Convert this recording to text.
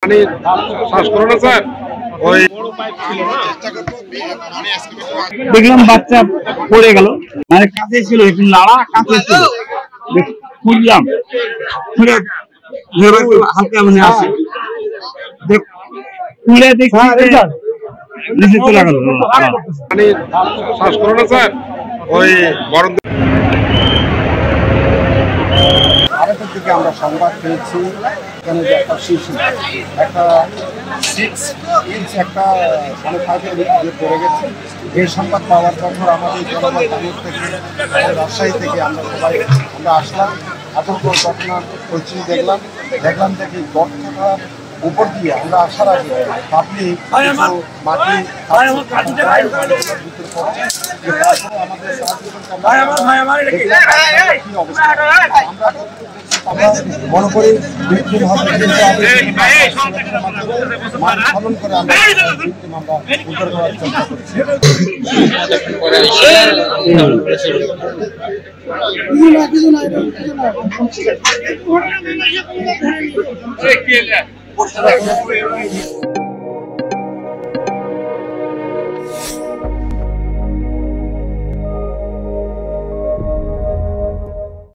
মানে শ্বাস করো না স্যার। ওই দেখলাম বাচ্চা পড়ে গেল, মানে কাছে ছিল, একটু নাড়া কাছে ছিল, খুঁজলাম, খুলে হালকা মানে আছে, খুলে দেখি নিচে চলে গেল। মানে শ্বাস করো না স্যার। ওই বরং আরেকটার দিকে আমরা সংবাদ পেয়েছি এখানে যে একটা শিশু একটা 6 ইঞ্চ একটা মানে পাইপের ভিতরে পড়ে গেছে। এই সংবাদ পাওয়ার পর আমাদের জনগণ থেকে রাজশাহী থেকে আমরা সবাই আসলাম। আসার পর ঘটনার পরিস্থিতি দেখলাম দেখি গর্তটার উপর দিয়ে আমরা আসার আগে পাবলিক মাটি মনে করি বিক্রিম হবে পালন করে আমরা উদ্ধার করার চেষ্টা করছি।